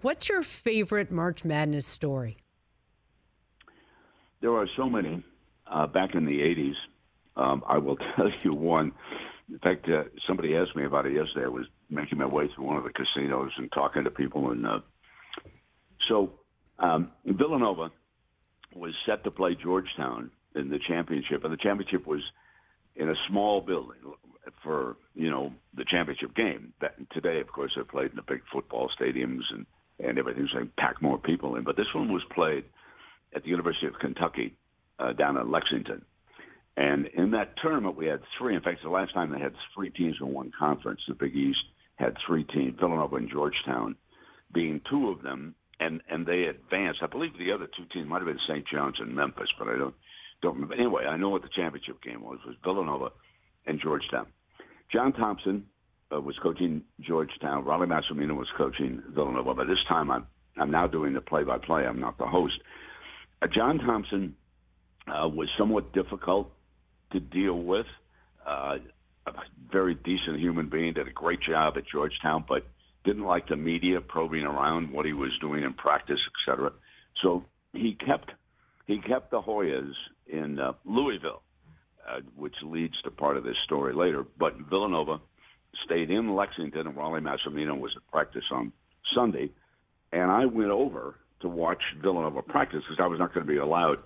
What's your favorite March Madness story? There are so many. Back in the 80s, I will tell you one. In fact, somebody asked me about it yesterday. I was making my way through one of the casinos and talking to people. And so Villanova was set to play Georgetown in the championship. And the championship was in a small building for, the championship game. Today, of course, they're played in the big football stadiums and everything, so they pack more people in. But this one was played at the University of Kentucky down in Lexington. And in that tournament, we had three. In fact, the last time they had three teams in one conference. The Big East had three teams, Villanova and Georgetown being two of them, and they advanced. I believe the other two teams might have been St. John's and Memphis, but I don't remember. Anyway, I know what the championship game was Villanova and Georgetown. John Thompson was coaching Georgetown. Raleigh Massimino was coaching Villanova. By this time, I'm now doing the play-by-play. I'm not the host. John Thompson was somewhat difficult to deal with. A very decent human being, did a great job at Georgetown, but didn't like the media probing around what he was doing in practice, et cetera. So he kept the Hoyas in Louisville, which leads to part of this story later. But Villanova stayed in Lexington, and Raleigh Massimino was at practice on Sunday. And I went over to watch Villanova practice because I was not going to be allowed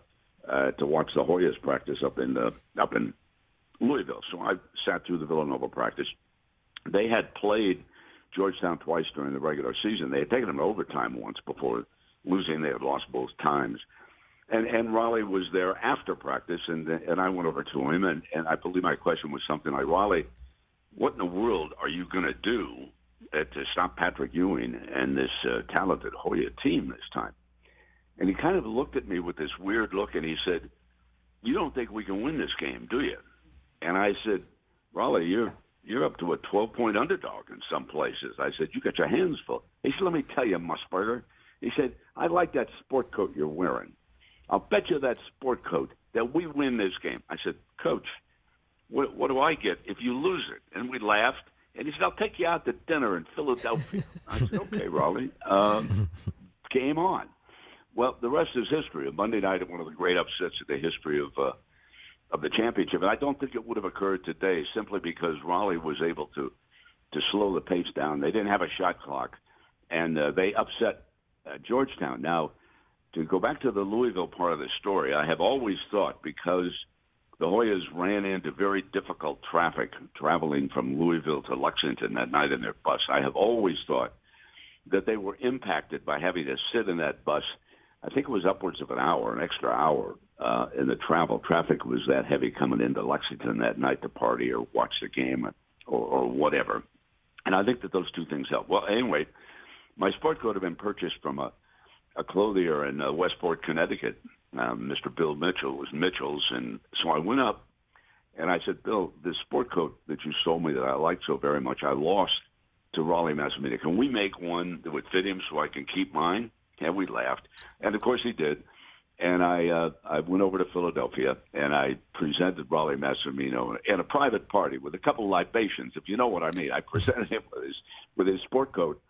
to watch the Hoyas practice up in Louisville. So I sat through the Villanova practice. They had played Georgetown twice during the regular season. They had taken them to overtime once before losing. They had lost both times. And Raleigh was there after practice, and I went over to him, and I believe my question was something like, Raleigh, what in the world are you going to do to stop Patrick Ewing and this talented Hoya team this time? And he kind of looked at me with this weird look, and he said, you don't think we can win this game, do you? And I said, Raleigh, you're up to a 12-point underdog in some places. I said, you got your hands full. He said, let me tell you, Musburger. He said, I like that sport coat you're wearing. I'll bet you that sport coat that we win this game. I said, Coach, what do I get if you lose it? And we laughed. And he said, I'll take you out to dinner in Philadelphia. I said, okay, Raleigh. Game on. Well, the rest is history. Monday night, one of the great upsets in the history of the championship. And I don't think it would have occurred today simply because Raleigh was able to slow the pace down. They didn't have a shot clock, and they upset Georgetown. Now, to go back to the Louisville part of the story, I have always thought because the Hoyas ran into very difficult traffic traveling from Louisville to Lexington that night in their bus, I have always thought that they were impacted by having to sit in that bus. I think it was upwards of an extra hour in the travel. Traffic was that heavy coming into Lexington that night to party or watch the game or whatever. And I think that those two things help. Well, anyway, my sport coat had been purchased from a clothier in Westport, Connecticut. Mr. Bill Mitchell was Mitchell's. And so I went up and I said, Bill, this sport coat that you sold me that I liked so very much, I lost to Raleigh Massimino. Can we make one that would fit him so I can keep mine? And we laughed. And, of course, he did. And I went over to Philadelphia, and I presented Raleigh Massimino at a private party with a couple of libations, if you know what I mean. I presented him with his sport coat.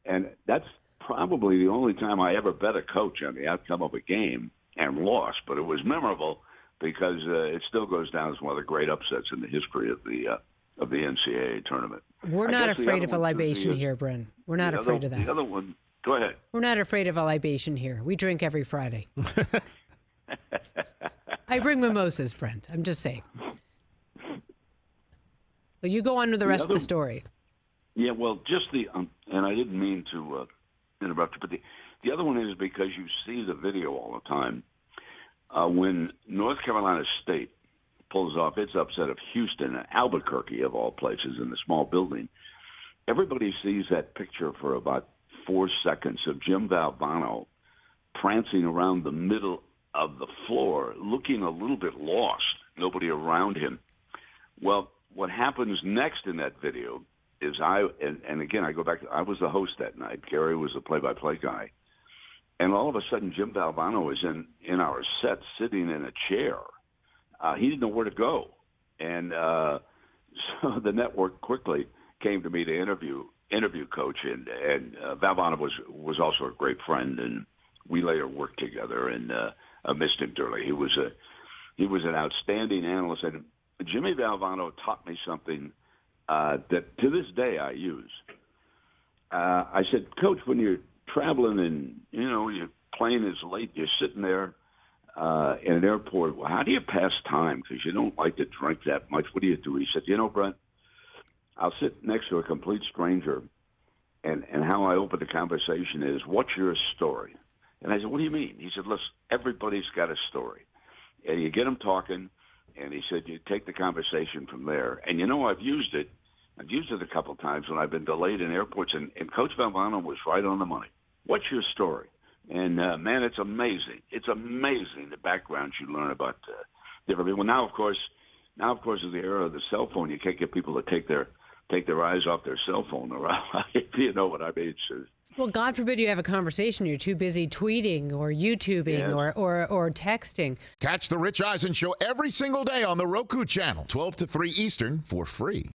And that's probably the only time I ever bet a coach on the outcome of a game and lost. But it was memorable because it still goes down as one of the great upsets in the history of the NCAA tournament. We're not afraid of a libation here, Brent. We're not afraid of that. The other one, go ahead. We're not afraid of a libation here. We drink every Friday. I bring mimosas, Brent. I'm just saying. But you go on to the rest of the story. Yeah, well, just and I didn't mean to interrupt you, but the other one is because you see the video all the time. When North Carolina State pulls off its upset of Houston, Albuquerque of all places, in the small building, everybody sees that picture for about 4 seconds of Jim Valvano prancing around the middle of the floor, looking a little bit lost, nobody around him. Well, what happens next in that video is and again, I go back, I was the host that night. Gary was the play-by-play guy. And all of a sudden, Jim Valvano is in our set sitting in a chair. He didn't know where to go. And so the network quickly came to me to interview interview coach, and Valvano was also a great friend, and we later worked together, and I missed him dearly. He was an outstanding analyst, and Jimmy Valvano taught me something that to this day I use. I said, Coach, when you're traveling and your plane is late, you're sitting there in an airport. Well, how do you pass time? Because you don't like to drink that much. What do you do? He said, Brent, I'll sit next to a complete stranger, and how I open the conversation is, what's your story? And I said, what do you mean? He said, listen, everybody's got a story. And you get them talking, and he said, you take the conversation from there. And I've used it. I've used it a couple of times when I've been delayed in airports, and Coach Valvano was right on the money. What's your story? And, man, it's amazing. It's amazing the backgrounds you learn about different people. Now, of course, in the era of the cell phone, you can't get people to take their eyes off their cell phone around. You know what I mean? Well, God forbid you have a conversation. You're too busy tweeting or YouTubing or texting. Catch the Rich Eisen Show every single day on the Roku channel, 12 to 3 Eastern, for free.